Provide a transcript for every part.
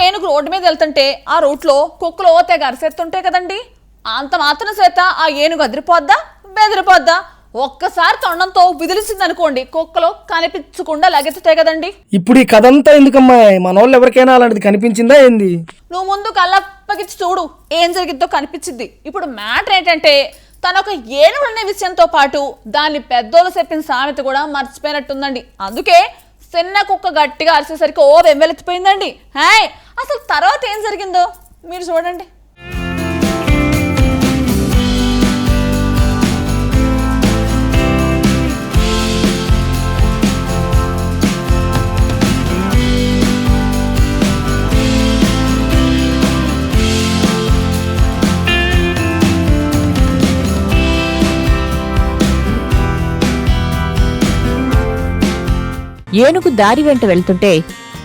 ఏనుగు రోడ్డు మీద వెళ్తుంటే ఆ రూట్లో కుక్కలు తెగ అరిసేస్తుంటాయి కదండి. అంత మాత్రం చేత ఆ ఏనుగు అదిరిపోద్దా బెదిరిపోద్దా? ఒక్కసారి తొండంతో విదిలిసిందనుకోండి కుక్కలు కనిపించకుండా లగెత్తుతాయి కదండి. ఇప్పుడు ఈ కథ అంతా ఎందుకమ్మా? మనోళ్ళు ఎవరికైనా అలాంటిది కనిపించిందా ఏంది? నువ్వు ముందు కళ్ళప్పగిచ్చి చూడు, ఏం జరిగిద్దో కనిపించింది. ఇప్పుడు మ్యాటర్ ఏంటంటే తన ఒక ఏనుగు అనే విషయంతో పాటు దాన్ని పెద్దోళ్ళు చెప్పిన సామెత కూడా మర్చిపోయినట్టుందండి. అందుకే చిన్న కుక్క గట్టిగా అరిసేసరికి ఓ వెంబెలెత్తిపోయిందండి. హాయ్, అసలు తర్వాత ఏం జరిగిందో మీరు చూడండి. ఏనుగు దారి వెంట వెళ్తుంటే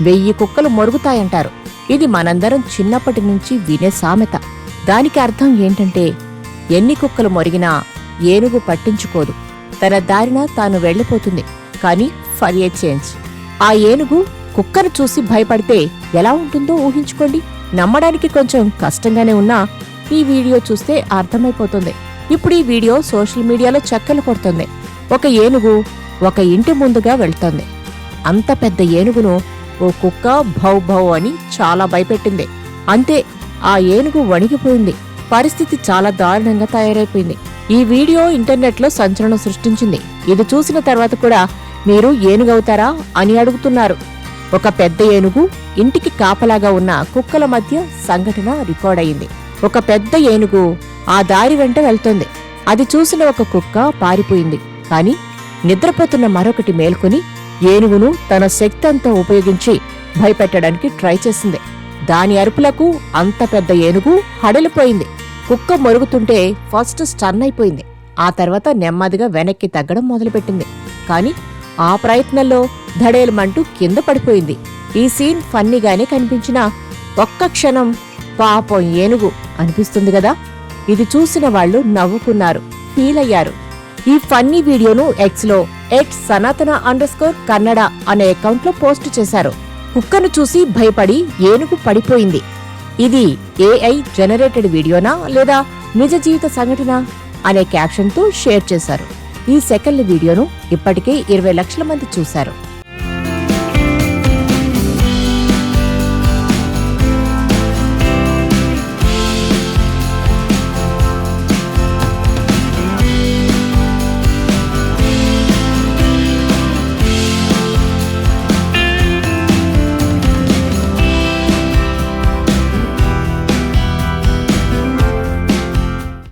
1000 కుక్కలు మొరుగుతాయంటారు. ఇది మనందరం చిన్నప్పటి నుంచి వినే సామెత. దానికి అర్థం ఏంటంటే ఎన్ని కుక్కలు మొరిగినా ఏనుగు పట్టించుకోదు, తన దారిన తాను వెళ్లిపోతుంది. కాని ఫర్ ఏ చేంజ్, ఆ ఏనుగు కుక్కను చూసి భయపడితే ఎలా ఉంటుందో ఊహించుకోండి. నమ్మడానికి కొంచెం కష్టంగానే ఉన్నా ఈ వీడియో చూస్తే అర్థమైపోతుంది. ఇప్పుడు ఈ వీడియో సోషల్ మీడియాలో చక్కర్లు కొడుతుంది. ఒక ఏనుగు ఒక ఇంటి ముందుగా వెళ్తోంది. అంత పెద్ద ఏనుగును ఓ కుక్క భౌ భౌ అని చాలా భయపెట్టింది. అంతే, ఆ ఏనుగు వణిగిపోయింది. పరిస్థితి చాలా దారుణంగా తయారైపోయింది. ఈ వీడియో ఇంటర్నెట్లో సంచలనం సృష్టించింది. ఇది చూసిన తర్వాత కూడా మీరు ఏనుగవుతారా అని అడుగుతున్నారు. ఒక పెద్ద ఏనుగు ఇంటికి కాపలాగా ఉన్న కుక్కల మధ్య సంఘటన రికార్డయింది. ఒక పెద్ద ఏనుగు ఆ దారి వెంట వెళ్తోంది. అది చూసిన ఒక కుక్క పారిపోయింది. కాని నిద్రపోతున్న మరొకటి మేల్కొని ఏనుగును తన శక్తి అంతా ఉపయోగించి భయపెట్టడానికి ట్రై చేసింది. దాని అరుపులకు అంత పెద్ద ఏనుగు హడలిపోయింది. కుక్క మొరుగుతుంటే ఫస్ట్ స్టన్ అయిపోయింది. ఆ తర్వాత నెమ్మదిగా వెనక్కి తగ్గడం మొదలుపెట్టింది. కాని ఆ ప్రయత్నంలో ధడేలమంటూ కింద పడిపోయింది. ఈ సీన్ ఫన్నీగానే కనిపించినా ఒక్క క్షణం పాపం ఏనుగు అనిపిస్తుంది గదా. ఇది చూసిన వాళ్లు నవ్వుకున్నారు, ఫీల్ అయ్యారు. ఈ ఫన్నీ వీడియోను ఎక్స్లో @sanatana_kannada అనే అకౌంట్లో పోస్టు చేశారు. కుక్కను చూసి భయపడి ఏనుగు పడిపోయింది. ఇది AI జనరేటెడ్ వీడియోనా లేదా నిజ జీవిత సంఘటన అనే క్యాప్షన్తో షేర్ చేశారు. ఈ సెకండ్ వీడియోను ఇప్పటికే 20 లక్షల మంది చూశారు.